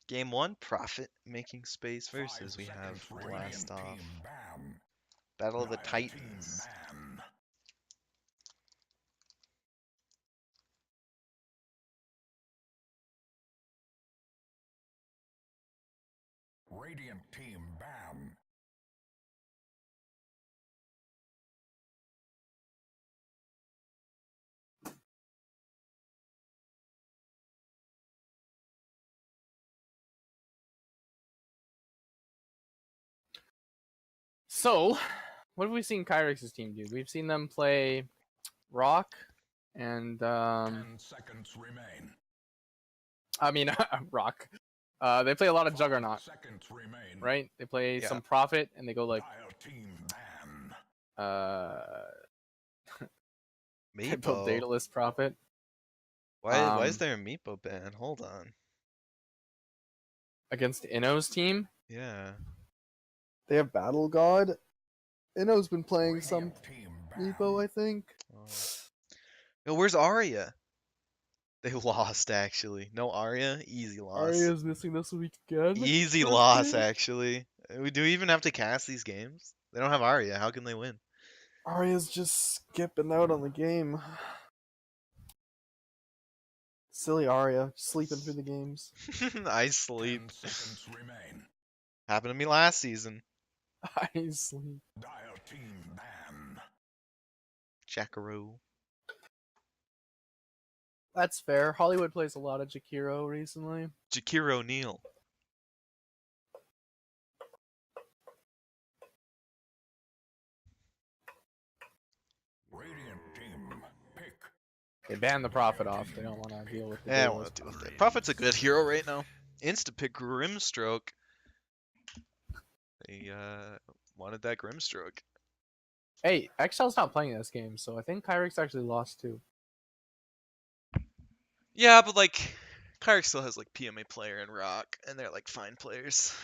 Game 1, Profit making space versus we have Blast Off. Battle of the Titans. Radiant team ban. So, what have we seen Kyrix's team do? We've seen them play Rock and 10 seconds remain. I mean Rock. They play a lot of 5 Juggernaut, seconds remain. right? They play Yeah. some Prophet and they go like Dial team ban. they build Meepo. Daedalus Prophet. Why is there a Meepo ban? Hold on. Against Inno's team. Yeah. They have Battle God. Inno's been playing Radiant some team ban. Meepo, I think. Oh. Yo, where's Arya? They lost actually. No Arya, easy loss. Arya's missing this week again. Easy First loss game. actually. Do we even have to cast these games? They don't have Arya. How can they win? Arya's just skipping out on the game. Silly Arya, sleeping through the games. I sleep. 10 seconds remain. Happened to me last season. I sleep. Dial team ban. Jackaroo. That's fair. Hollywood plays a lot of Jakiro recently. Jakir O'Neal. Radiant team pick. They banned the Prophet off. They don't want to deal with the Yeah, I don't Daedalus. want to deal with it. Prophet's a good hero right now. Insta-pick Grimstroke. They wanted that Grimstroke. Hey, Excel's not playing this game, so I think Kyrix actually lost too. Yeah, but like, Kyrix still has like PMA player and Rock, and they're like fine players.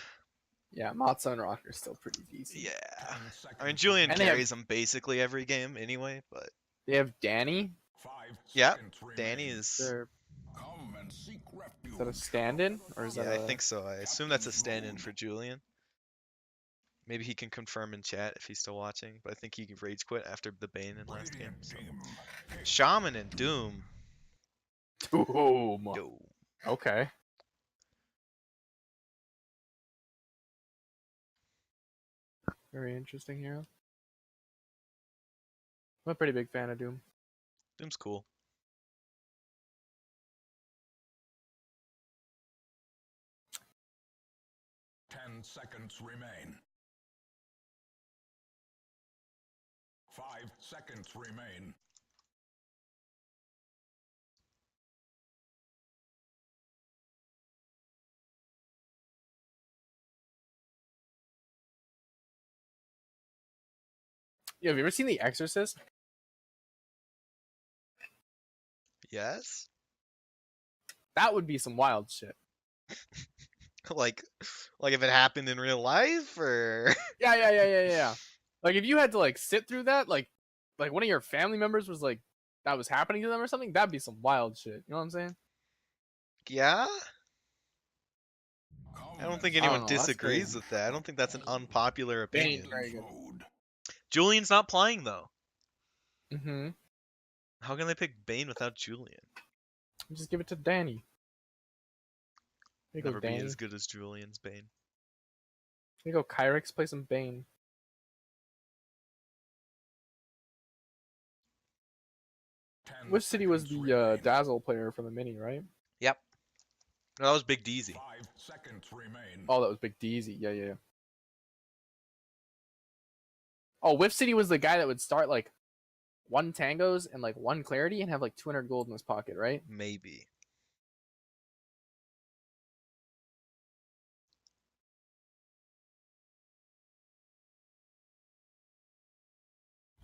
Yeah, Matza and Rock are still pretty decent. Yeah. 10 I seconds mean, Julian And they have- carries them basically every game anyway, but They have Danny. 5 yeah, seconds remain. Danny is. They're, Come and seek refuge. is that a stand-in or is Yeah, that I a... think so. I assume that's a stand-in for Julian. Maybe he can confirm in chat if he's still watching, but I think he rage quit after the Bane in last game. Radiant So. team pick. Shaman and Doom. Doom. Yo. Okay. Very interesting hero. I'm a pretty big fan of Doom. Doom's cool. Ten seconds remain. 5 seconds remain. Yo, have you ever seen The Exorcist? Yes? That would be some wild shit. like if it happened in real life, or Yeah. Like if you had to like sit through that, like one of your family members was like that was happening to them or something, that'd be some wild shit. You know what I'm saying? yeah? Come I don't think and anyone know, that's disagrees crazy. with that. I don't think that's an unpopular opinion. Bane, very good. food. Julian's not playing though. Mm-hmm. How can they pick Bane without Julian? Just give it to Danny. There you go, Never be Danny. as good as Julian's Bane. There you go, Kyrix. Play some Bane. 10 Which city was seconds the remain. Dazzle player from the mini, right? Yep. No, that was Big Deezy. 5 seconds remain. Oh, that was Big Deezy. Yeah. Oh, Whiff City was the guy that would start like 1 tangos and like 1 clarity and have like 200 gold in his pocket, right? Maybe.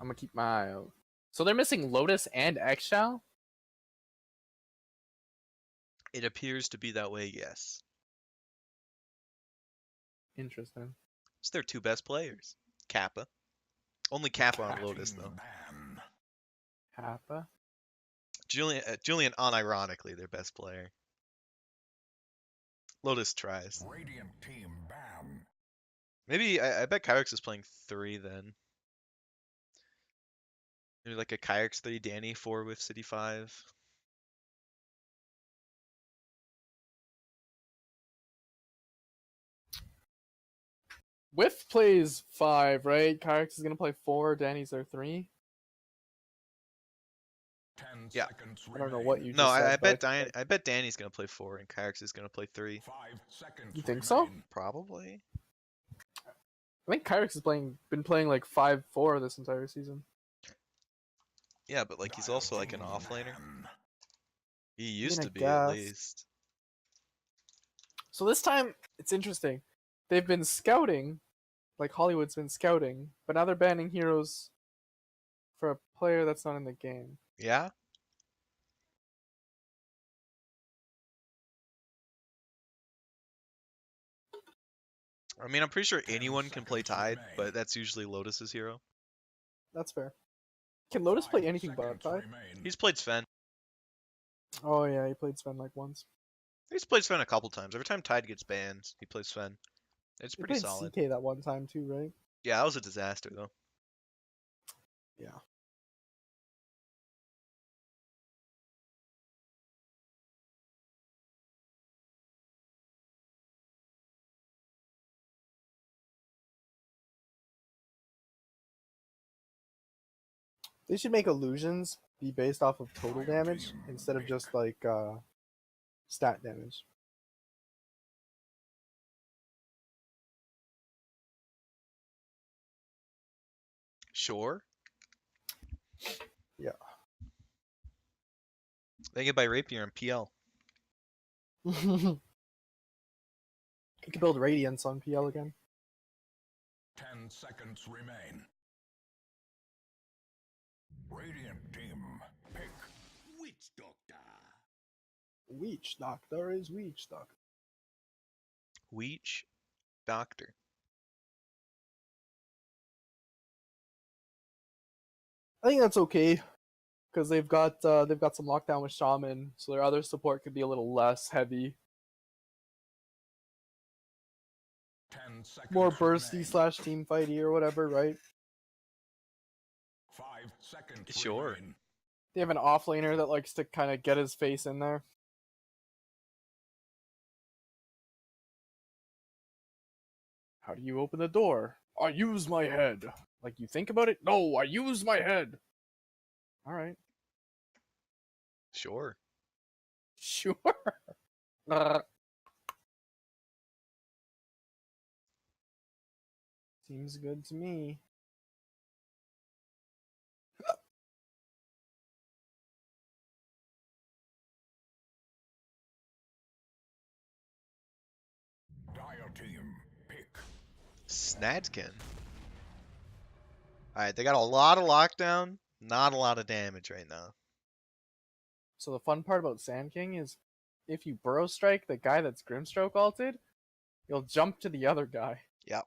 I'm gonna keep my eye out. So they're missing Lotus and Eggshell? It appears to be that way, yes. Interesting. It's their 2 best players. Kappa. Only Kappa on Lotus, though. Ban. Kappa? Julian unironically their best player. Lotus tries. Radiant team ban. Maybe I bet Kyrix is playing 3 then. Maybe like a Kyrix 3, Danny 4 with City 5. Whiff plays 5, right? Kyrix is gonna play 4. Danny's there 3. 10 Yeah. seconds I don't know remain. what you No, just said. I bet but I bet Danny's gonna play 4 and Kyrix is gonna play 3. 5 seconds You think so? remain. Probably. I think Kyrix has been playing like 5-4 this entire season. Yeah, but like he's also like an Team offlaner. ban. He used I to be at guess. least. So this time it's interesting. They've been scouting, like Hollywood's been scouting, but now they're banning heroes for a player that's not in the game. Yeah? I mean, I'm pretty sure 10 anyone can play seconds Tide, but remain. that's usually Lotus's hero. That's fair. Can Lotus play 5 anything but seconds Tide? remain. He's played Sven. Oh yeah, he played Sven like once. He's played Sven a couple times. Every time Tide gets banned, he plays Sven. It's He pretty played solid. CK that one time too, right? Yeah, that was a disaster though. Yeah. They should make illusions be based off of total damage instead of just like stat damage. Sure. Yeah. They get by Rapier and PL. You could build Radiance on PL again. 10 seconds remain. Radiant team pick. Witch Doctor. Weech Doctor is Weech Doctor. Weech. Doctor. I think that's okay because they've got some lockdown with Shaman, so their other support could be a little less heavy, 10 seconds more bursty remain. slash team fighty or whatever, right? 5 seconds Sure. remain. They have an offlaner that likes to kind of get his face in there. How do you open the door? I use my head. Like you think about it? No, I use my head. All right. Sure. Sure. Seems good to me. Dire team pick. Snadkin. Alright, they got a lot of lockdown, not a lot of damage right now. So the fun part about Sand King is if you burrow strike the guy that's Grimstroke ulted, you'll jump to the other guy. Yep.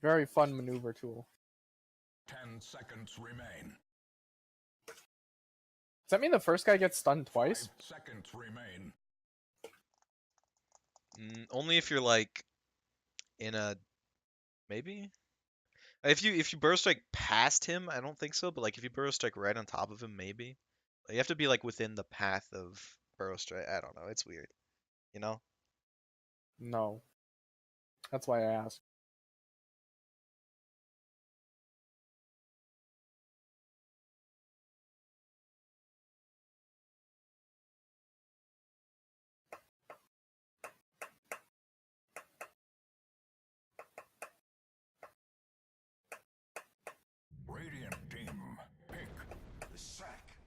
Very fun maneuver tool. 10 seconds remain. Does that mean the first guy gets stunned twice? 5 seconds remain. Only if you're like in a maybe. If you burrow strike past him, I don't think so. But like if you burrow strike right on top of him, maybe. You have to be like within the path of burrow strike. I don't know. It's weird. You know. No. That's why I asked. Radiant team pick. The sack.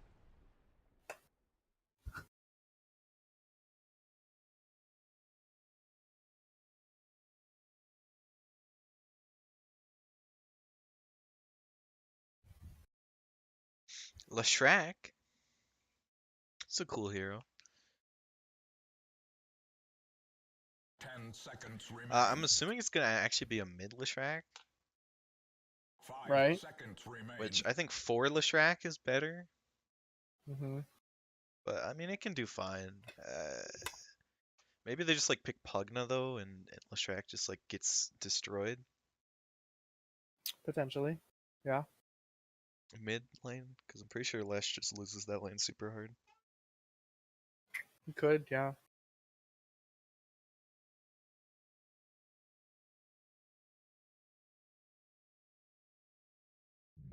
Leshrac. It's a cool hero. 10 seconds remain. I'm assuming it's gonna actually be a mid Leshrac, 5 Right. seconds remain. which I think 4 Leshrac is better. Mm-hmm. But I mean, it can do fine. Maybe they just like pick Pugna though, and Leshrac just like gets destroyed Potentially. Yeah. mid lane, because I'm pretty sure Lesh just loses that lane super hard. You could, yeah.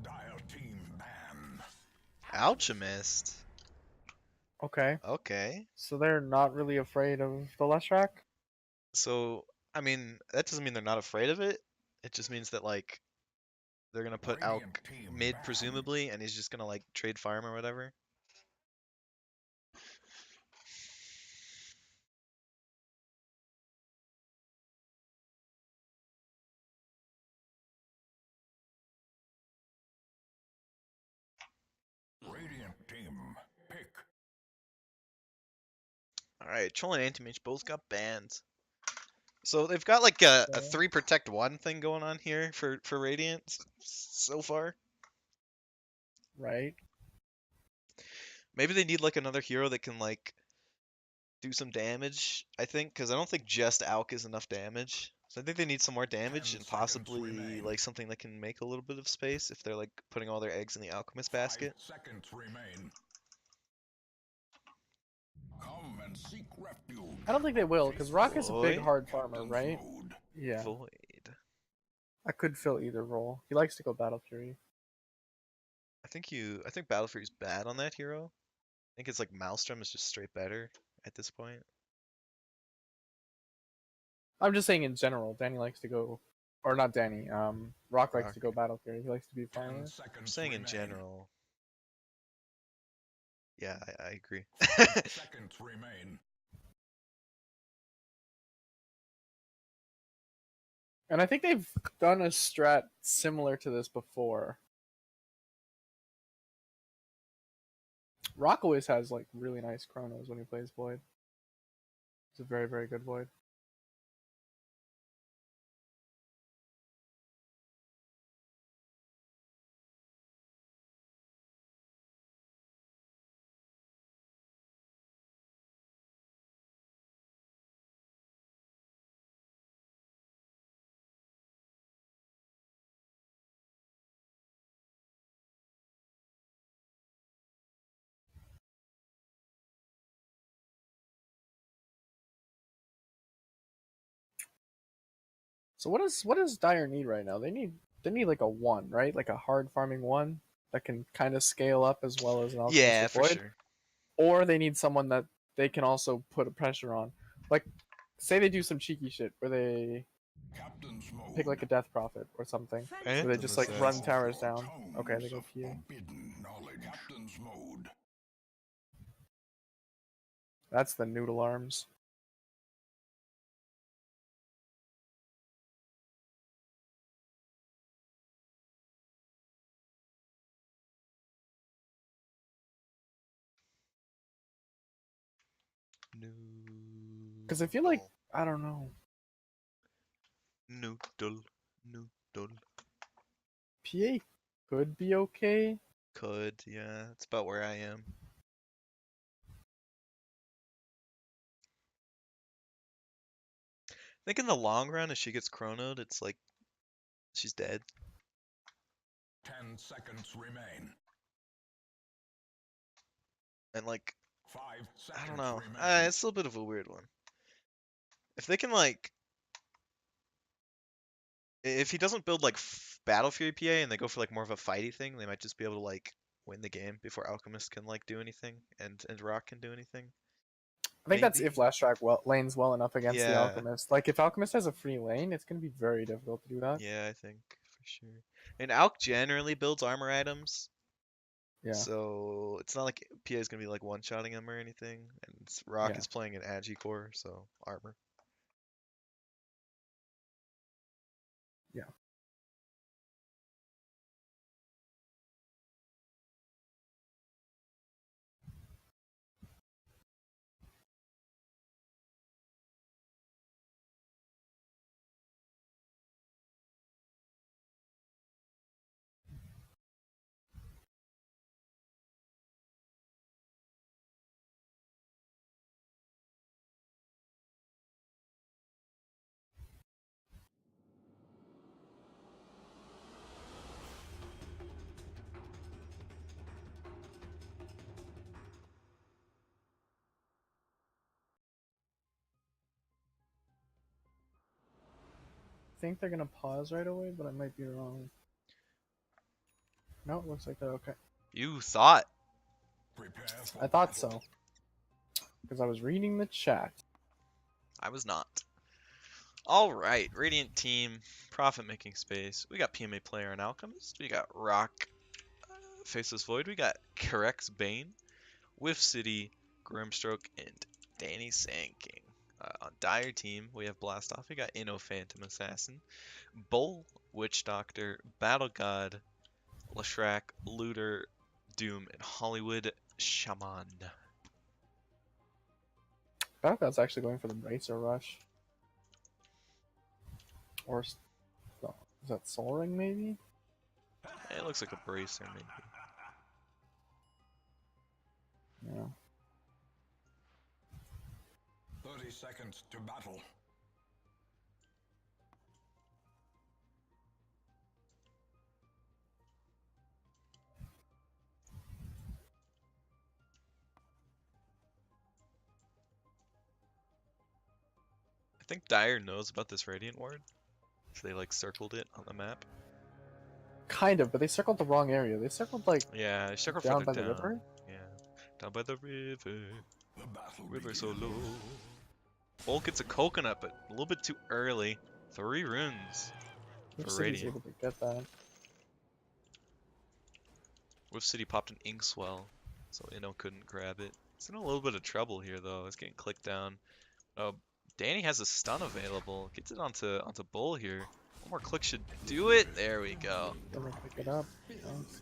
Dire team ban. Alchemist. Okay. Okay. So they're not really afraid of the Leshrac? So I mean, that doesn't mean they're not afraid of it. It just means that like they're gonna put Alk Radiant team mid ban. presumably, and he's just gonna like trade farm or whatever. Radiant team pick. All right, Troll and Anti-Mage both got banned. So they've got like a Okay. 3 protect 1 thing going on here for Radiant so far. Right. Maybe they need like another hero that can like do some damage, I think, because I don't think just Alk is enough damage. So I think they need some more damage 10 and seconds possibly remain. like something that can make a little bit of space if they're like putting all their eggs in the Alchemist 5 basket. seconds remain. Come and seek refuge. I don't think they will, because Rock is a big Void? hard farmer, Captain's right? mode. Yeah. Void. I could fill either role. He likes to go Battle Fury. I think Battle Fury's bad on that hero. I think it's like Maelstrom is just straight better at this point. I'm just saying in general, Danny likes to go, or not Danny. Rock likes Rock. to go Battle Fury. He likes to be a 10 farmer. I'm seconds saying in remain. general. Yeah, I agree. 5 seconds remain. And I think they've done a strat similar to this before. Rock always has like really nice chronos when he plays Void. It's a very, very good Void. So what does Dire need right now? They need like a 1, right? Like a hard farming 1 that can kind of scale up as well as an alchemist Yeah, with for Void. sure. Or they need someone that they can also put a pressure on. Like say they do some cheeky shit where they Captain's mode. pick like a death prophet or something. Where they Anthem just like run Assassin. towers down. Okay, they Tomes go of few. forbidden knowledge. Captain's mode. That's the noodle arms. Because I feel like I don't know. Noodle. Noodle. PA could be okay. Could, yeah. It's about where I am. I think in the long run, if she gets chronoed, it's like she's dead. 10 seconds remain. And like, 5 seconds I don't know. remain. It's a little bit of a weird one. If they can like, if he doesn't build like Battle Fury PA and they go for like more of a fighty thing, they might just be able to like win the game before Alchemist can like do anything and Rock can do anything. I think that's Maybe. if Lashtrack lanes well enough against the Yeah. Alchemist. Like if Alchemist has a free lane, it's gonna be very difficult to do that. Yeah, I think for sure. And Alk generally builds armor items, Yeah. so it's not like PA is gonna be like one-shotting him or anything. And Rock Yeah. is playing an Agi core, so armor. Yeah. think they're gonna pause right away, but I might be wrong. No, it looks like they're okay. You thought. Prepare for I thought battle. so. Because I was reading the chat. I was not. Alright, Radiant team, profit making space. We got PMA player and Alchemist. We got Rock, Faceless Void. We got Kyrix Bane, Whiff City, Grimstroke, and Danny Sand King. On Dire team, we have Blastoff. We got Inno Phantom Assassin, Bull, Witch Doctor, Battle God, Lashrak, Looter, Doom, and Hollywood Shaman. I thought that's actually going for the Bracer Rush. Or is that Soul Ring maybe? It looks like a bracer, maybe. Yeah. 30 seconds to battle. I think Dire knows about this Radiant Ward, so they like circled it on the map. Kind of, but they circled the wrong area. They circled like Yeah, they circle down further by the down. river. Yeah, down by the river. The battle River so begins. low. Bull gets a coconut, but a little bit too early. 3 runes Which for city's Radiant. able to get that? Whiff City popped an Inkswell, so Inno couldn't grab it. It's in a little bit of trouble here, though. It's getting clicked down. Danny has a stun available. Gets it onto Bull here. One more click should do it. There we go. Let me pick it up. Thanks.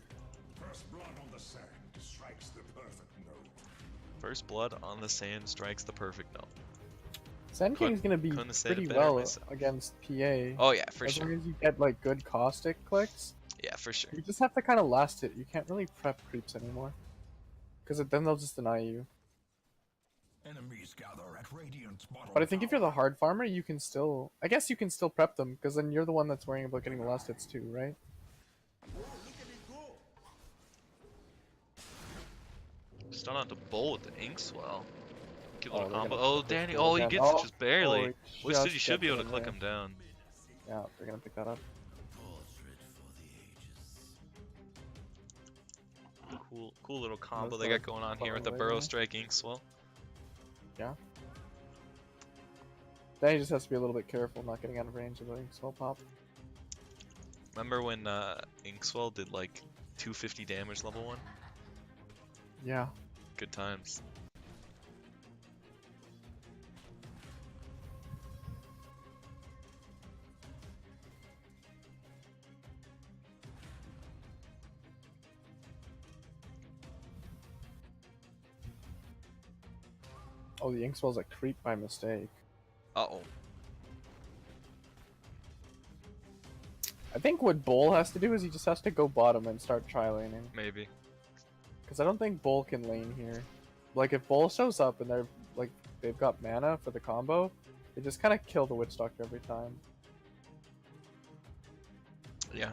First blood on the sand strikes the perfect note. First blood on the sand strikes the perfect note. Sand King's gonna be couldn't have said it pretty better well myself. against PA. Oh yeah, for As sure. long as you get like good caustic clicks, Yeah, for sure. you just have to kind of last it. You can't really prep creeps anymore, because then they'll just deny you. Enemies gather at Radiant's bottom But I think if you're the tower. hard farmer, you can still, I guess you can still prep them, because then you're the one that's worrying about getting the last hits too, right? Oh, look at it go! Stun onto Bull with the Inkswell. Cute Oh, little they're combo. gonna Oh, pick this Danny. dude Oh, he again. gets it Oh, just barely. oh, he Whiff City just should be gets able to in click there. him down. Yeah, they're gonna pick that up. Cool little combo That's they what got going on I here with the thought, Burrow yeah. Strike Inkswell. Yeah. Then he just has to be a little bit careful not getting out of range of the swell pop. Remember when Inkswell did like 250 damage level 1? Yeah. Good times. Oh, the Inkswell's a creep by mistake. Uh-oh. I think what Bull has to do is he just has to go bottom and start tri-laning. Maybe. Because I don't think Bull can lane here. Like, if Bull shows up and they're, like, they've got mana for the combo, they just kind of kill the Witch Doctor every time. Yeah.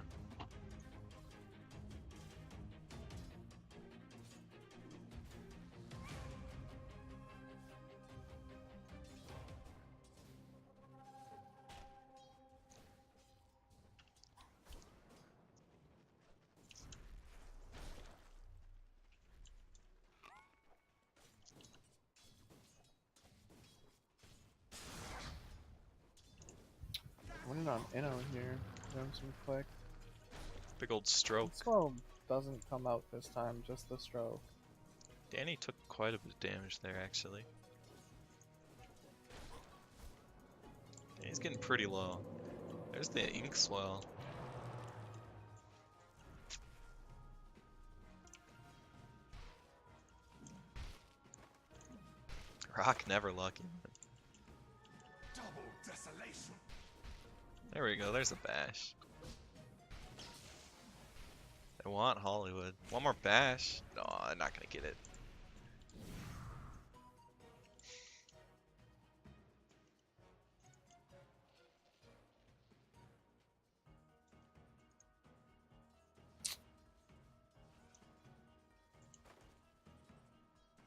Winning on Inno here. Give him some click. Big old stroke. Inkswell doesn't come out this time, just the stroke. Danny took quite a bit of damage there, actually. He's getting pretty low. There's the Inkswell. Rock never lucky. Double desolation. There we go, there's a bash. They want Hollywood. One more bash. No, they're not gonna get it.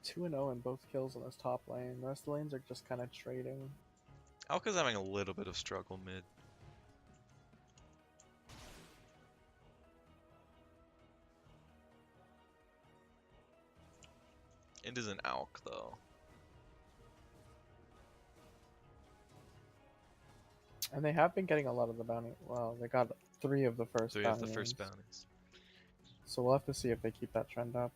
Two and 0 in both kills on this top lane. The rest of the lanes are just kind of trading. Alka's having a little bit of struggle mid. It is an Alk though. And they have been getting a lot of the bounty. Well, they got 3 of the first 3 of bounty the first wins. bounties. So we'll have to see if they keep that trend up.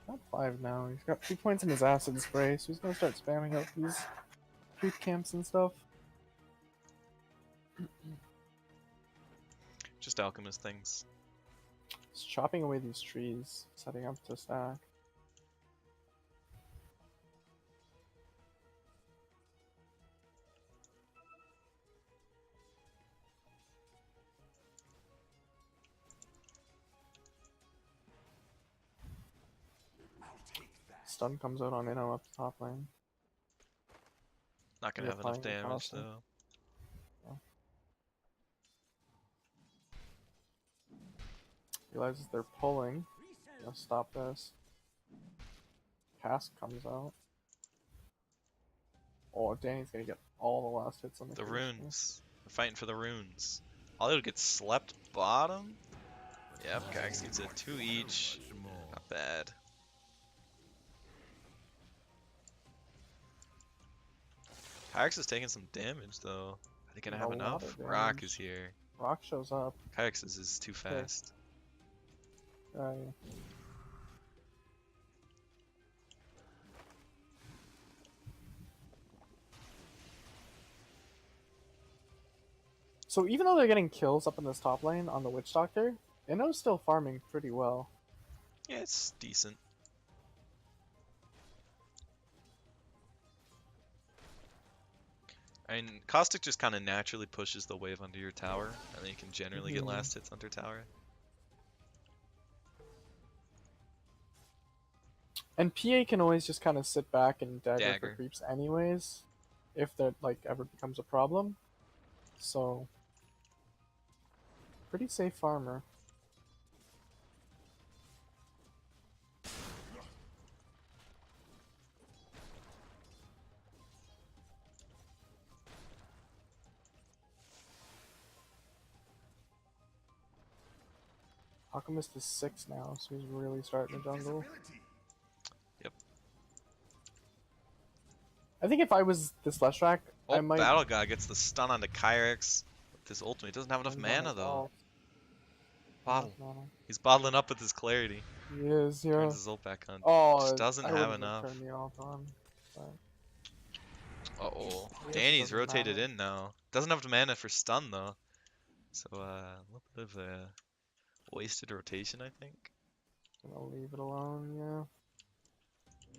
Got 5 now. He's got 2 points in his acid spray, so he's gonna start spamming out these creep camps and stuff. Just alchemist things. He's chopping away these trees, setting up to stack. Stun comes out on Inno up top lane. Not gonna You're have enough applying damage Carlson. though. Realizes they're pulling. Gonna stop this. Cask comes out. Oh, Danny's gonna get all the last hits on the The Kyrix. runes. We're fighting for the runes. Hollywood gets slept bottom. Yep, Kyrix gets a 2 each. Not bad. Kyrix is taking some damage though. Are they gonna have A lot enough? of Rock damage. is here. Rock shows up. Kyrix is too fast. Yeah. So even though they're getting kills up in this top lane on the Witch Doctor, Inno's still farming pretty well. Yeah, it's decent. I mean, Caustic just kind of naturally pushes the wave under your tower, and then you can generally get Mhm. last hits under tower. And PA can always just kind of sit back and dagger for Dagger. creeps anyways, if that like ever becomes a problem. So pretty safe farmer. Alchemist is 6 now, so he's really starting the jungle. Yep. I think if I was this Leshrac, Oh, I might Battle God gets the stun onto Kyrix with this ultimate. Doesn't have enough end on mana his though. ult. Bottle. Enough mana. He's bottling up with his clarity. He is, yeah. Turns his ult back on. Oh, Just doesn't I have wouldn't enough. Turn the ult on. But Uh-oh. Yes, Danny's doesn't rotated matter. in now. Doesn't have mana for stun though. So a little bit of a wasted rotation, I think. gonna leave it alone, yeah.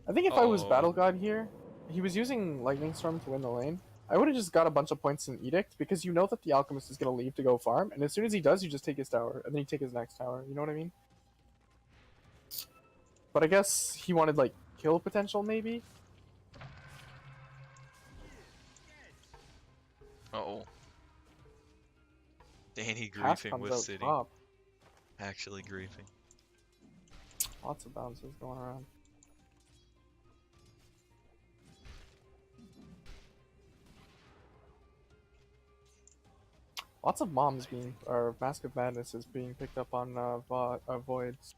I think if I was Uh-oh. Battle God here, he was using Lightning Storm to win the lane. I would have just got a bunch of points in Edict because you know that the Alchemist is gonna leave to go farm, and as soon as he does, you just take his tower, and then you take his next tower. You know what I mean? But I guess he wanted like kill potential, maybe. Uh-oh. Danny Cass griefing comes with out City. top. Actually griefing. Lots of bounces going around. Lots of moms being, or Mask of Madness is being picked up on voids.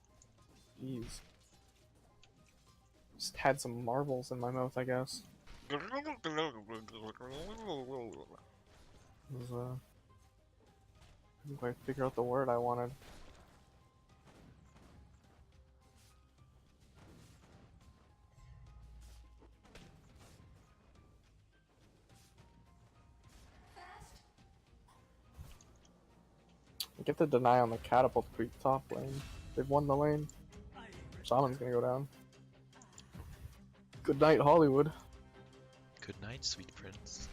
Jeez. Just had some marbles in my mouth, I guess. It was, couldn't quite figure out the word I wanted. Get the deny on the catapult creep top lane. They've won the lane. Shaman's gonna go down. Good night, Hollywood. Good night, sweet prince.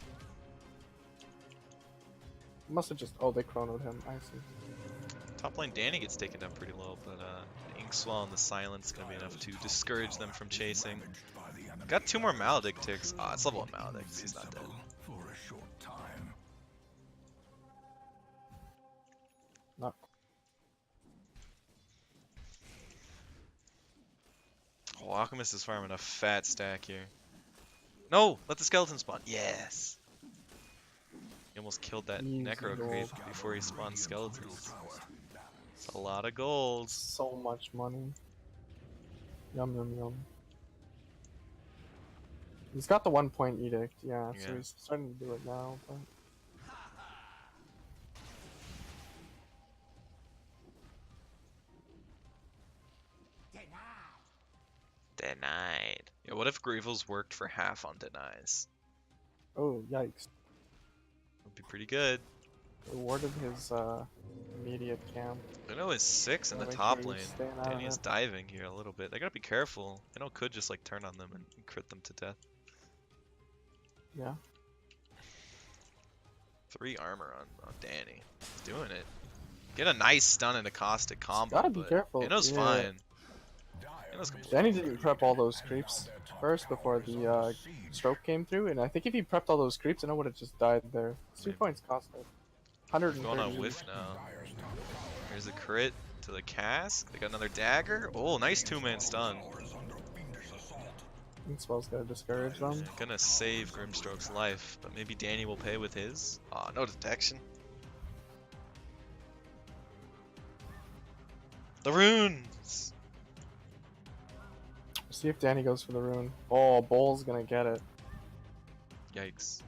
Must have just. Oh, they chronoed him. I see. Top lane Danny gets taken down pretty low, but the Inkswell and the Silence is gonna be enough to discourage them from chasing. Got 2 more Maledict ticks. Ah, it's level 1 Maledict. He's not dead. For a short time. Not. Oh, Alchemist is farming a fat stack here. No! Let the skeleton spawn. Yes! almost killed that Easy necro gold. creep before he spawned skeletons. It's a lot of gold. So much money. Yum yum yum. He's got the 1 point edict, yeah, so Yeah. he's starting to do it now, but Denied. Yeah, what if Greevil's worked for half on denies? oh yikes. Would be pretty good. Rewarded his immediate camp. I know it's 6 in the Gotta make top sure lane. he's staying out of Danny is it. diving here a little bit. They gotta be careful. I know could just like turn on them and crit them to death. Yeah. 3 armor on Danny. He's doing it. Get a nice stun and a caustic combo. Gotta be but careful, Inno's yeah. fine. Inno's completely Danny didn't prep all those creeps first before the stroke came through, and I think if he prepped all those creeps, Inno would have just died there. 2 Maybe. points costed. going 130. on whiff now. There's a crit to the cask. They got another dagger. Oh, nice 2-man stun. Spell's gonna discourage them. Yeah, gonna save Grimstroke's life, but maybe Danny will pay with his. Aw, no detection. The runes! See if Danny goes for the rune. Oh, Bull's gonna get it. Yikes.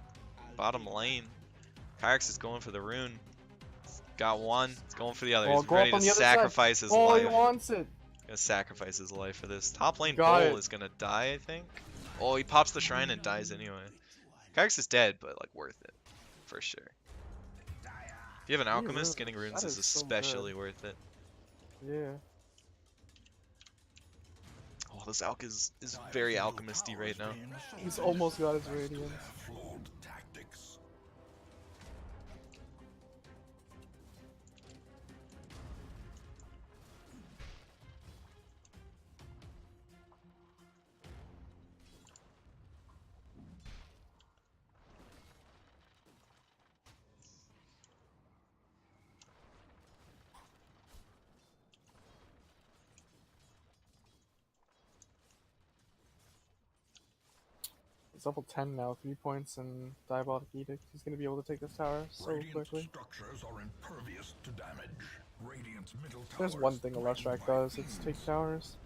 Bottom lane. Kyrix is going for the rune. Got one. He's going for the other. Oh, He's go ready up on to the other side. sacrifice his Oh, he life. wants it. Gonna sacrifice his life for this. Top lane Got Bull it. is gonna die, I think. Oh, he pops the shrine and dies anyway. Kyrix is dead, but like worth it. For sure. If you have an alchemist, runes. getting runes That is is so especially good. worth it. Yeah. Oh, this alch is very alchemisty right now. He's almost got his radiance. He's level 10 now, 3 points and Diabolic Edict. He's gonna be able to take this tower so quickly. Structures are impervious to damage. Radiant's middle There's one thing a Leshrac does, it's take towers.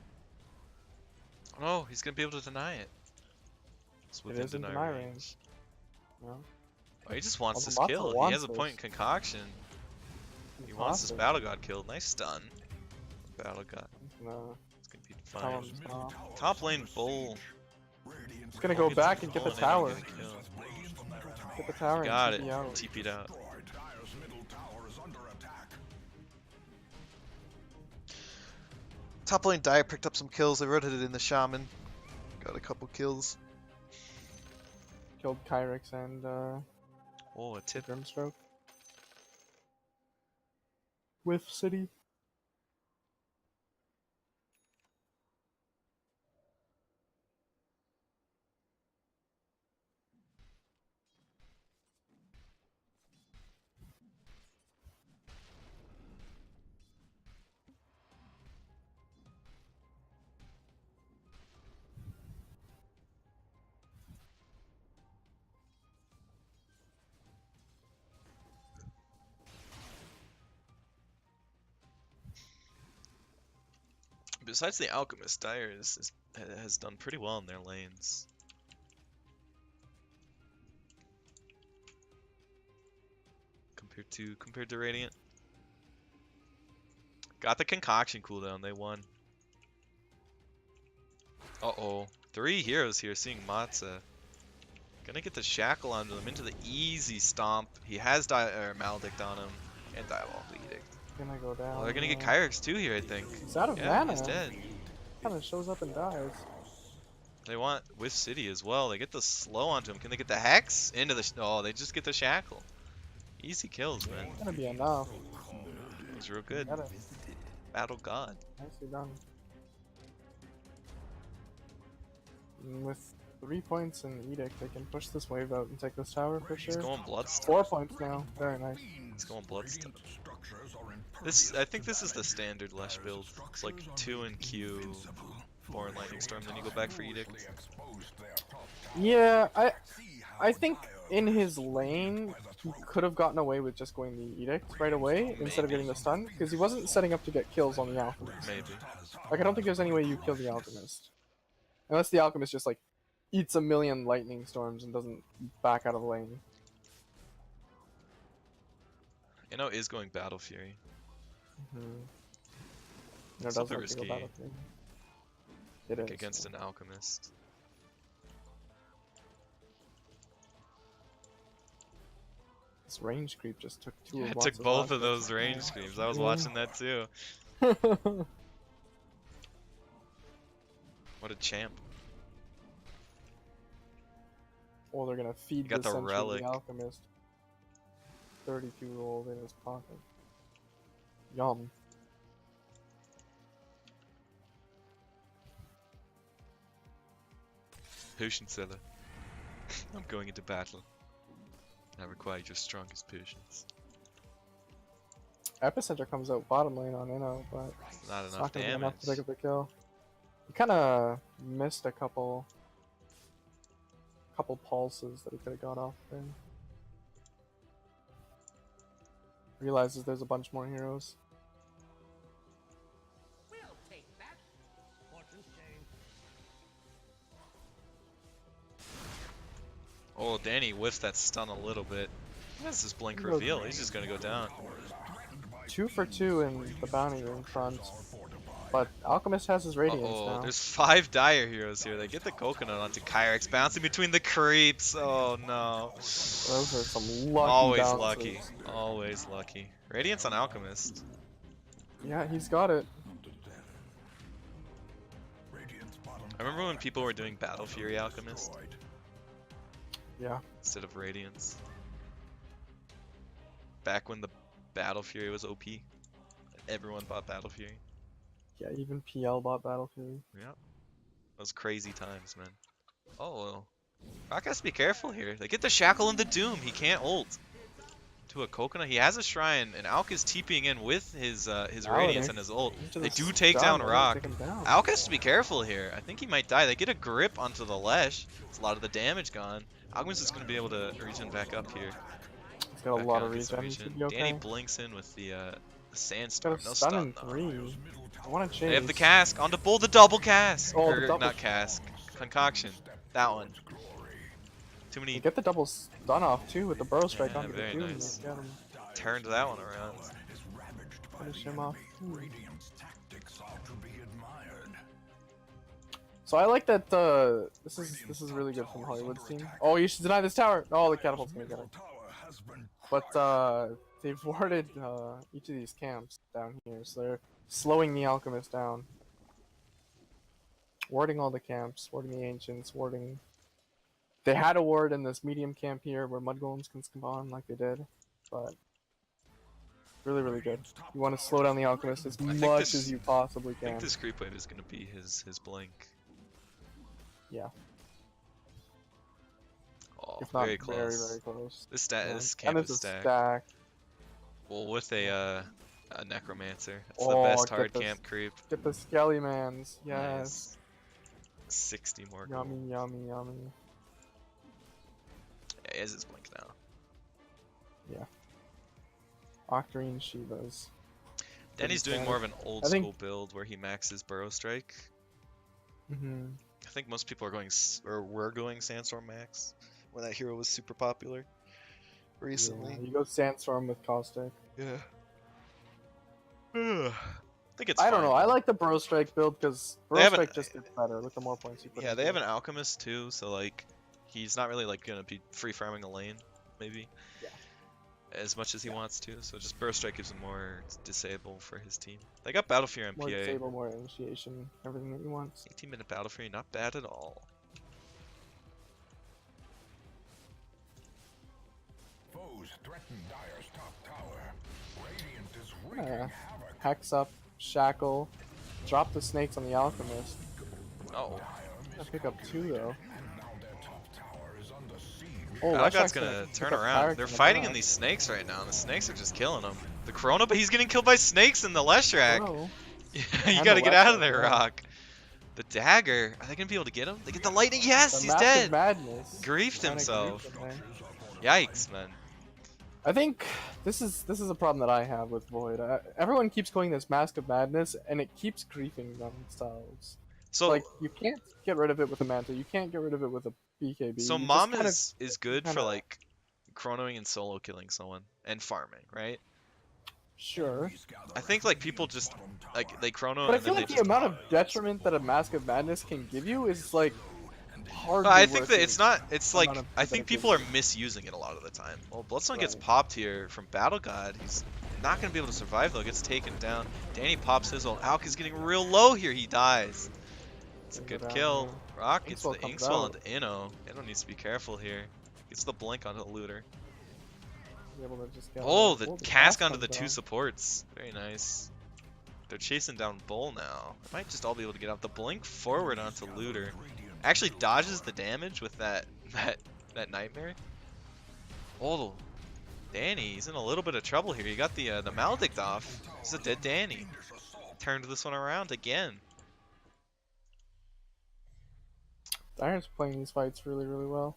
Oh, he's gonna be able to deny it. It's within is in deny deny range. range. No? Oh, he just wants Although this Matza kill. He wants has a this. point in concoction. He wants this Awesome. battle god killed. Nice stun. Battle god. No. It's gonna be Tell fine. him stop. Top lane Bull. He's gonna go back and get the tower. Get Get the tower Got and it. TP out. TP'd out. Dire's middle tower is under attack. Top lane Dire picked up some kills. They rotated in the Shaman. Got a couple kills. Killed Kyrix and Oh, a tip. Grimstroke. With City. Besides the Alchemist, Dire has done pretty well in their lanes. Compared to Radiant. Got the concoction cooldown, they won. Uh-oh. 3 heroes here seeing Matza. Gonna get the shackle onto them into the easy stomp. He has Maledict on him. And Diabolic Edict. Gonna go down. Oh, they're gonna get Kyrix too here, I think. He's out of Yeah, mana. he's dead. Kinda shows up and dies. They want with City as well. They get the slow onto him. Can they get the Hex? Into the... Oh, they just get the shackle. Easy kills, man. It's gonna be enough. That was real good. Got it. Battle God. Nicely done. And with 3 points and Edict, they can push this wave out and take this tower for He's sure. going Bloodstone. 4 points now. Very nice. He's going Bloodstone. I think this is the standard Lesh build. It's like 2 in Q, 4 in Lightning Storm, then you go back for Edict. Yeah, I think in his lane, he could have gotten away with just going the Edict right away instead of Maybe. getting the stun, because he wasn't setting up to get kills on the Alchemist. Maybe. Like, I don't think there's any way you kill the Alchemist. Unless the Alchemist just, like, eats a million lightning storms and doesn't back out of the lane. Is going Battle Fury. No, It's doesn't a have to go risky. Battle Fury. It is. Against an Alchemist. This range creep just took two Yeah, of it lots took both of damage. those range screams. I was Yeah. watching that too. What a champ. Or they're gonna feed got the the Sentry relic. the Alchemist. 32 gold in his pocket. Yum. Potion seller. I'm going into battle. I require your strongest potions. Epicenter comes out bottom lane on Inno, but Not it's enough not gonna be damage. enough to pick up the kill. He kinda missed a couple pulses that he could have got off there. Realizes there's a bunch more heroes. We'll take that. Fortune's changed. Oh, Danny whiffs that stun a little bit. That's his blink He goes- reveal. He's just gonna go down. 2 for 2 in the bounty room front. But Alchemist has his Radiance Oh, now. there's 5 Dire heroes here. They get the coconut onto Kyrix, bouncing between the creeps. Oh no. Those are some lucky Always bounces. lucky. Always lucky. Radiance on Alchemist. Yeah, he's got it. I remember when people were doing Battle Fury Alchemist Yeah. instead of Radiance. Back when the Battle Fury was OP. Everyone bought Battle Fury. Yeah, even PL bought Battle Fury. Yep. Those crazy times, man. Oh, Rock has to be careful here. They get the Shackle and the Doom. He can't ult. To a Coconut. He has a Shrine, and Alk is TPing in with his Radiance and his ult. Into They the do take stun, down they're gonna Rock. take him down. Alk has to be careful here. I think he might die. They get a grip onto the Lesh. It's a lot of the damage gone. Alchemist is going to be able to regen back up here. He's got a Back lot out, of get some regen. He should regen. be okay. Danny blinks in with the He's Sandstorm. got a No stun stun in though. 3. I want to change. They have the cask on the bull, the double cask. Oh, the Or double not cask, concoction. That one. Too many You get the double stun off too with the burrow strike Yeah, on the very Doom. nice. Get him. turned that one around. Finish him off. So I like that. This is really good from Hollywood's team. Oh, you should deny this tower. Oh, the catapult's gonna get him. But they've warded each of these camps down here, so they're slowing the Alchemist down. Warding all the camps, warding the Ancients, warding... They had a ward in this medium camp here where Mud Golems can spawn like they did, but... Really, really good. You want to slow down the Alchemist as think much this- as you possibly I think can. this creep wave is going to be his blink. Yeah, Oh, if not very close. very, very close. This Yeah. this And camp it's is a stacked. stack. Well, with a Necromancer. It's Oh, the best get hard this. camp creep. Get the Skellymans. Yes. Nice. 60 more gold. Yummy, yummy, yummy. Yeah, he has his blink now. Octarine Shivas. Danny's doing static. more of an old I think- school build where he maxes Burrow Strike. Mm-hmm. I think most people are going or were going Sandstorm Max when that hero was super popular recently. Yeah, you go Sandstorm with Caustic. Yeah. I think it's I don't fine. know. I like the Burrow Strike build because They Burrow haven't- Strike just gets better with the more points you put Yeah, into they have it. an Alchemist too, so like he's not really like gonna be free farming a lane, maybe. Yeah. As much as he wants to, so just Burst Strike gives him more disable for his team. They got Battle Fury More MPA. disable, more initiation, everything that you want. 18-minute Battle Fury, not bad at all. Foes threaten Dire's top tower. Radiant is Yeah. wreaking havoc. Hex up, Shackle, drop the snakes on the Alchemist. Oh, I pick up 2 though. Now their top tower is under siege. Oh, Battlegod's Leshrax's gonna pick turn up around. Kyrix They're in the fighting in back. these snakes right now, and the snakes are just killing him. The Corona, but he's getting killed by snakes in the Leshrac. Oh, you And gotta the get out of Leshrac, there, yeah. Rock. The dagger, are they gonna be able to get him? They get the lightning, yes, the he's massive dead. madness. Griefed Kinda himself. griefed him there. Yikes, man. I think this is a problem that I have with Void. Everyone keeps going this Mask of Madness, and it keeps griefing themselves. So Like you can't get rid of it with a Manta. You can't get rid of it with a BKB. so You Mom just kind of is good for kinda- like chronoing and solo killing someone and farming, right? sure. I think like people just like they chrono But I and feel then they like the just. amount of detriment that a Mask of Madness can give you is like hardly I think worth that the it's not. It's like amount of I good that think it gives people are you. misusing it a lot of the time. Well, Bloodstone gets Right. popped here from Battle God. He's not gonna be able to survive though. Gets taken down. Danny pops his ult. Alk is getting real low here. He dies. It's a Gonna go good down kill. here. Rock gets Inkswell the comes Inkswell out. onto Inno. Inno needs to be careful here. Gets the blink onto the looter. Be able to just get Oh, rid the of- cask Cask onto the comes two down. supports. Very nice. They're chasing down Bull now. They might just all be able to get out. The blink forward onto looter. Actually dodges the damage with that nightmare. Oh, Danny, he's in a little bit of trouble here. He got the maledict off. He's a dead Danny. Turned this one around again. Iron's playing these fights really, really well.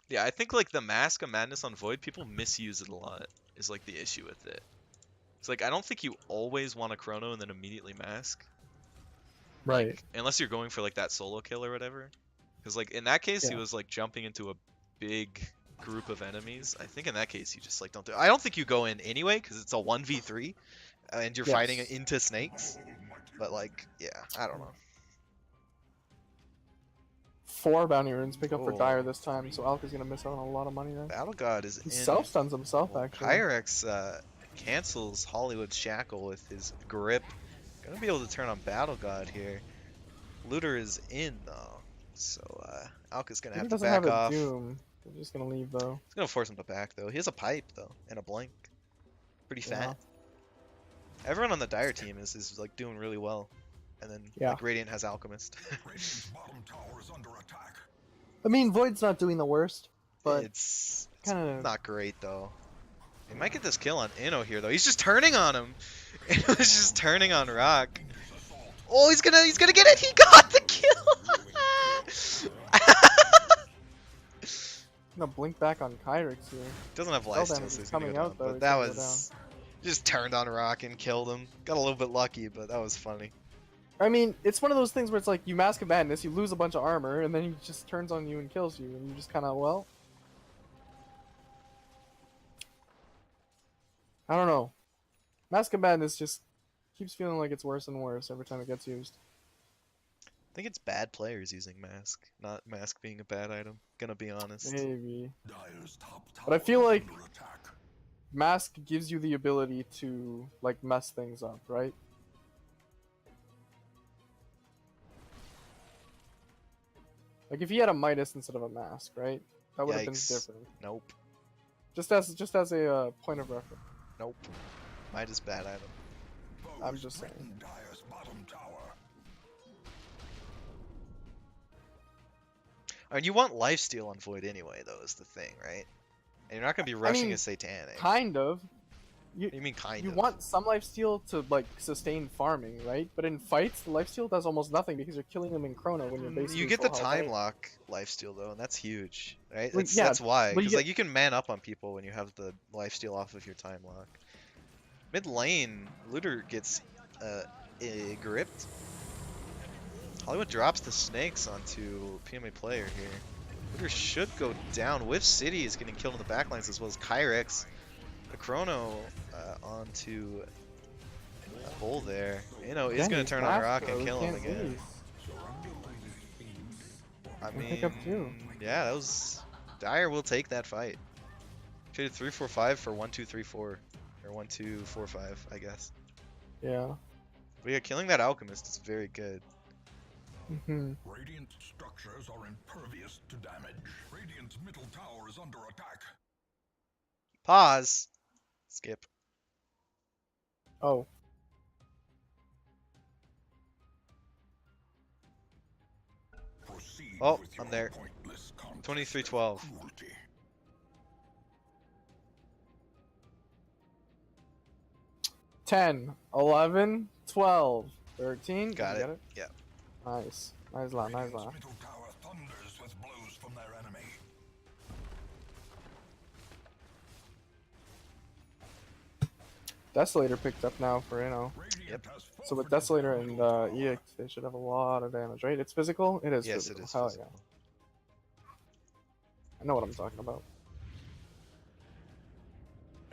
Yeah, I think like the Mask of Madness on Void, people misuse it a lot. Is like the issue with it. It's like I don't think you always want to chrono and then immediately mask. Right. Like, unless you're going for like that solo kill or whatever. Because like in that case, he Yeah. was like jumping into a big group of enemies. I think in that case, you just like don't do. I don't think you go in anyway because it's a 1v3, and you're fighting Yes. into snakes. But like, yeah, I don't know. 4 bounty runes pick up for Oh. Dire this time, so Alk is gonna miss out on a lot of money there. Battle God is He in. self stuns himself Well, actually. Kyrix cancels Hollywood Shackle with his grip. Gonna be able to turn on Battle God here. Looter is in though, so Alka's gonna He have to doesn't back have a off. doom. They're just gonna leave though. It's gonna force him to back though. He has a pipe though and a blink. Pretty Yeah. fat. Everyone on the Dire team is like doing really well, and then Yeah. like Radiant has Alchemist. Radiant's bottom tower is under attack. I mean, Void's not doing the worst, but it's kinda- not great though. He might get this kill on Inno here though. He's just turning on him. Inno's just turning on Rock. Oh, he's gonna get it. He got the kill. gonna blink back on Kyrix here. Doesn't have Spell lifesteal, damage so is he's gonna go coming down. out, though. But He's that gonna go was just turned on Rock and killed him. Got a little bit lucky, but that was funny. I mean, it's one of those things where it's like you Mask of Madness, you lose a bunch of armor, and then he just turns on you and kills you, and you just kind of well. I don't know. Mask of Madness just keeps feeling like it's worse and worse every time it gets used. I think it's bad players using Mask, not Mask being a bad item. Gonna be honest. Maybe. Dire's top tower But I feel is like under attack. Mask gives you the ability to like mess things up, right? Like if he had a Midas instead of a Mask, right? That would have been Yikes. different. Nope. Just as a point of reference. Nope. Midas bad item. I'm Foes just saying. threaten Dire's bottom tower. And you want lifesteal on Void anyway, though, is the thing, right? And you're not gonna be rushing mean, a Satanic. Kind of. What do you mean kind You of? want some lifesteal to like sustain farming, right? But in fights, the lifesteal does almost nothing because you're killing them in chrono when you're basically. You get the full health time anyway. lock lifesteal though, and that's huge, right? Well, That's, yeah, that's why, but you because get- like you can man up on people when you have the lifesteal off of your time lock. Mid lane, Looter gets gripped. Hollywood drops the snakes onto PMA player here. Looter should go down. Whiff City is getting killed in the backlines as well as Kyrix. The chrono onto Bull there. You know, is Dang, going he's to turn on fast, Rock though. and He kill him can't again. leave. I Can mean, pick up two. yeah, that was Dire will take that fight. Traded 3-4-5 for 1-2-3-4 or 1-2-4-5, I guess. Yeah. But yeah, killing that alchemist is very good. hmm Radiant structures are impervious to damage. Radiant's middle tower is under attack. Pause. Skip. Oh. Proceed Oh, with I'm your there. pointless contest 23-12. of cruelty. 10, 11, 12, 13. Got Did you it. get it? Yeah. Nice. Nice lot, nice Radiant's lot. middle tower thunders with blows from their enemy. Desolator picked up now for Radiant Yep. has So with forfeited Desolator some and middle tower. Edict, they should have a lot of damage, right? It's physical? It is Yes, it physical. is Hell physical. yeah. I know what I'm talking about.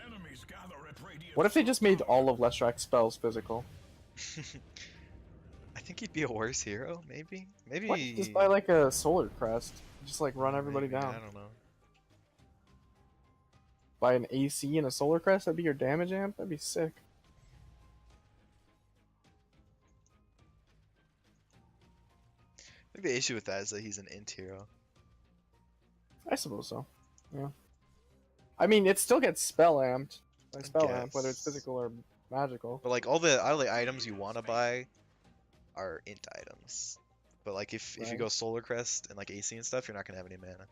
Enemies gather at Radiant's What if they just made tower. all of Leshrak's spells physical? I think he'd be a worse hero, maybe. Maybe. What? Just buy like a Solar Crest. Just like run everybody maybe, down. I don't know. Buy an AC and a Solar Crest, that'd be your damage amp? That'd be sick. I think the issue with that is that he's an int hero. I suppose so. Yeah. I mean, it still gets spell amped by spell amp, whether it's guess. physical or magical. But like all the items you want to buy are int items. But like if you Right. go Solar Crest and like AC and stuff, you're not gonna have any mana.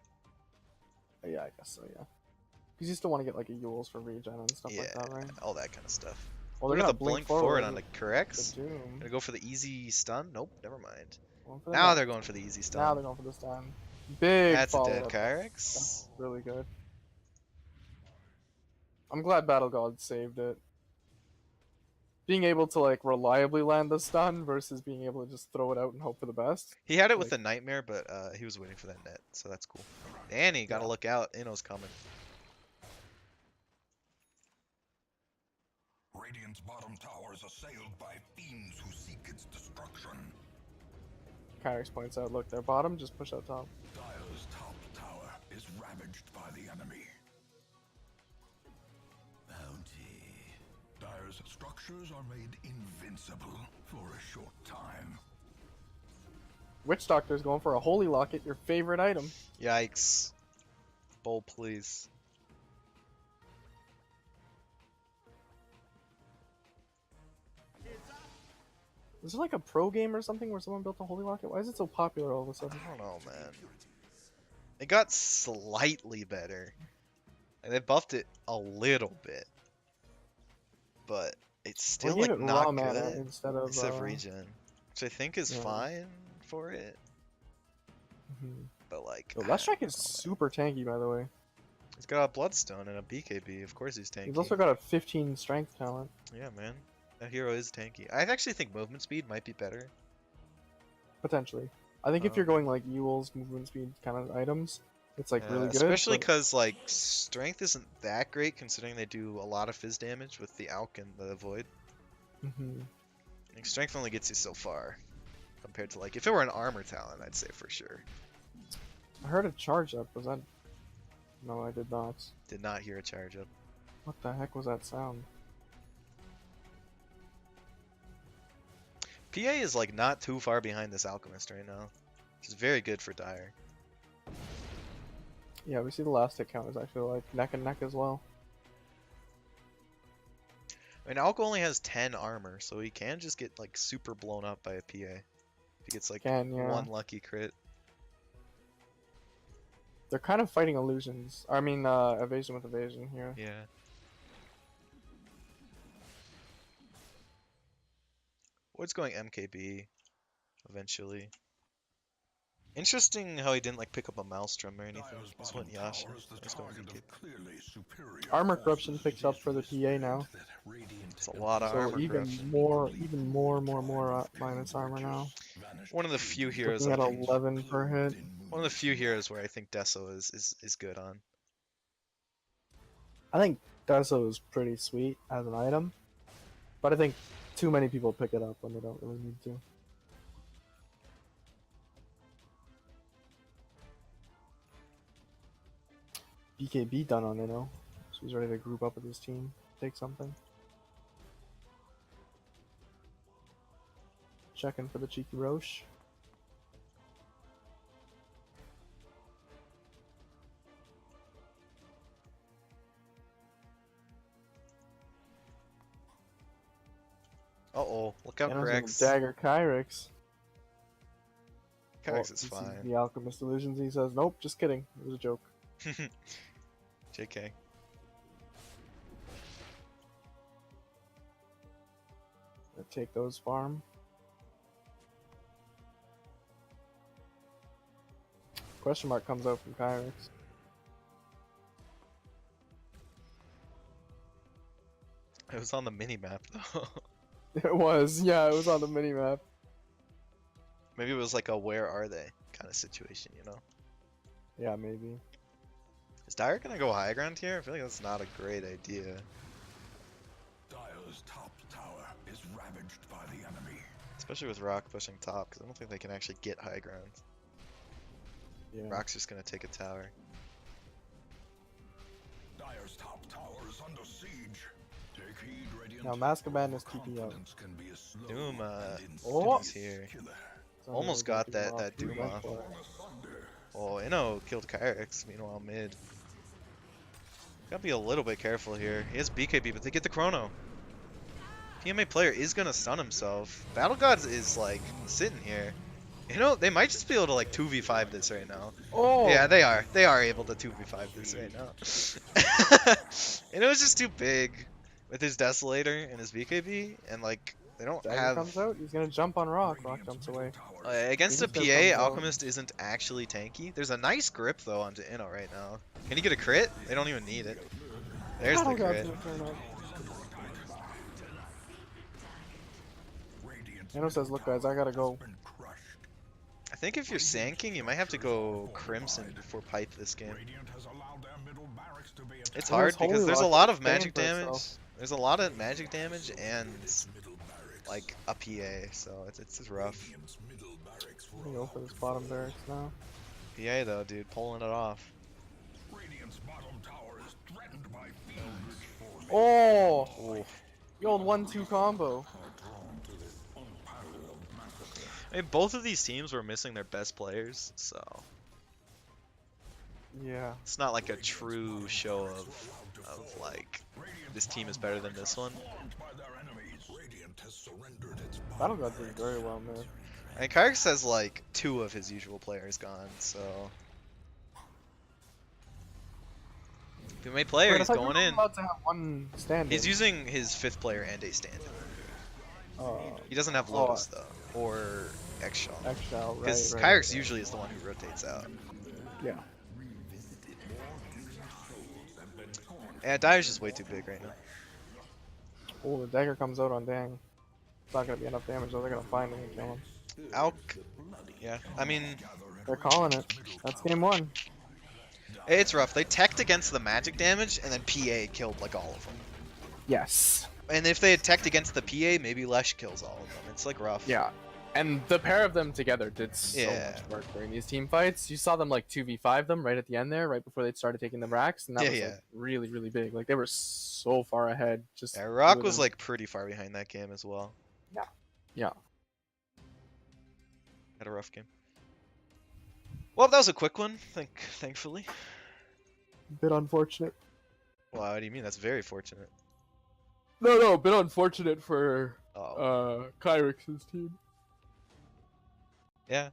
Yeah, I guess so, yeah. Because you still want to get like a Euls for regen and stuff Yeah, like that, right? all that kind of stuff. Well, We're they're gonna gonna blink blink forward on the with Kyrix. the Doom. Gonna go for the easy stun? Nope, never mind. Going for the Now net. they're going for the easy stun. Now they're going for the stun. Big That's a follow dead up. Kyrix. That's really good. I'm glad Battle God saved it. Being able to like reliably land the stun versus being able to just throw it out and hope for the best. He had it with Like- the Nightmare, but he was waiting for that net, so that's cool. Danny, gotta Yeah. look out. Inno's coming. Radiant's bottom tower is assailed by fiends who seek its destruction. Kyrix points out, look, their bottom, just push out top. Dire's top tower is ravaged by the enemy. Bounty. Dire's structures are made invincible for a short time. Witch Doctor's going for a Holy Locket, your favorite item. Yikes. Bowl, please. Is it like a pro game or something where someone built a Holy Locket? Why is it so popular all of a sudden? I don't know, man. It got slightly better. And they buffed it a little bit. But it's still Well, like gave it not raw mana good. instead of Except regen. Which I think is yeah. fine for it. Mhm. But like Yo, I Leshrac don't is know, man. super tanky, by the way. He's got a Bloodstone and a BKB. Of course he's tanky. He's also got a 15 strength talent. Yeah, man. That hero is tanky. I actually think movement speed might be better. Potentially. I think if you're Um, going like Yule's movement speed kind of items, it's like really good. Especially but- because like strength isn't that great considering they do a lot of fizz damage with the Alk and the Void. Mhm. Like, strength only gets you so far compared to like if it were an armor talent, I'd say for sure. I heard a charge up. Was that? No, I did not. Did not hear a charge up. What the heck was that sound? PA is like not too far behind this Alchemist right now. Which is very good for Dire. Yeah, we see the last hit count is actually like neck and neck as well. I mean, Alk only has 10 armor, so he can just get like super blown up by a PA. If he gets like Can, yeah. one lucky crit. They're kind of fighting illusions. I mean, evasion with evasion here. Yeah. What's going MKB eventually? Interesting how he didn't like pick up a Maelstrom or anything. Dire's He just bottom went Yasha. tower is the He's going target BKB. of clearly superior Armor forces. corruption picks up for the It is PA now. feared that Radiant It's a lot of So armor even corruption. more minus armor now. vanished One of the few heroes Looking I at think, 11 per hit. one of the few heroes where I think Deso is good on. I think Deso is pretty sweet as an item, but I think too many people pick it up when they don't really need to. BKB done on Inno, so he's ready to group up with his team, take something. Checking for the cheeky Roche. Uh-oh, look out, Inno's gonna Kyrix. dagger Kyrix. Kyrix Oh, is he sees fine. The Alchemist illusions. He says, "Nope, just kidding. It was a joke." JK. Gonna take those farm. Question mark comes out from Kyrix. It was on the mini map though. It was, yeah, it was on the mini map. Maybe it was like a where are they kind of situation, you know? Yeah, maybe. Is Dire gonna go high ground here? I feel like that's not a great idea. Dire's top tower is ravaged by the enemy. Especially with Rock pushing top, because I don't think they can actually get high ground. Yeah. Rock's just gonna take a tower. Dire's top tower is under siege. Take heed, Radiant. Now Mask of Madness TP out. Confidence can be a slow Doom, and Oh! Doom's here. killer. Almost got that Doom off. Oh, Inno killed Kyrix, meanwhile mid. Gotta be a little bit careful here. He has BKB, but they get the chrono. PMA player is gonna stun himself. Battle Gods is like sitting here. You know, they might just be able to like 2v5 this right now. Oh! Yeah, they are. They are able to 2v5 this right now. And it was just too big with his Desolator and his BKB, and like they don't Dagger have. comes out, he's gonna jump on Rock. Rock jumps away. Against a He just comes PA, out. Alchemist isn't actually tanky. There's a nice grip though onto Inno right now. Can he get a crit? They don't even need it. There's the Battle God's crit. gonna turn up. Radiant's Inno says, look guys, I gotta go. been crushed. I think if you're Sanking, you might have to go Crimson before pipe this game. Radiant has allowed their middle barracks to be attacked. It's Well, hard this Holy because there's a Rock lot is of magic paying for damage. itself. There's a lot of magic damage and Middle barracks. like a PA, so it's just rough. Radiant's middle barracks I'm gonna go for this bottom barracks now. PA though, dude, pulling it off. Radiant's bottom tower is threatened by field. Oh! Ooh. The old 1-2 combo. I mean, both of these teams were missing their best players, so Yeah. it's not like a true show of like this team is better than this one. By their enemies. Radiant has surrendered its Battle God did very well, man. And Kyrix has like 2 of his usual players gone, so PMA player, Wait, I he's thought you going were in. allowed to have one standing. He's using his 5th player and a stand. Oh, He doesn't have Lotus though, or X-Shell. X-Shell, right, Because right. Kyrix usually is the one who rotates out. Yeah. Yeah, Dire's just way too big right now. Oh, the dagger comes out on Dang. It's not gonna be enough damage though, they're gonna find him and kill him. Alk, yeah, I mean, They're calling it. That's game 1. it's rough. They teched against the magic damage, and then PA killed like all of them. Yes. And if they had teched against the PA, maybe Lesh kills all of them. It's like rough. Yeah. And the pair of them together did so Yeah. much work during these team fights. You saw them like 2v5 them right at the end there, right before they started taking the racks, and that Yeah, was yeah. like really, really big. Like they were so far ahead. Just Yeah, Rock with was them. like pretty far behind that game as well. Yeah. Had a rough game. Well, that was a quick one, thankfully. Bit unfortunate. Wow, what do you mean? That's very fortunate. No, a bit unfortunate for Oh, Kyrix's team. yeah.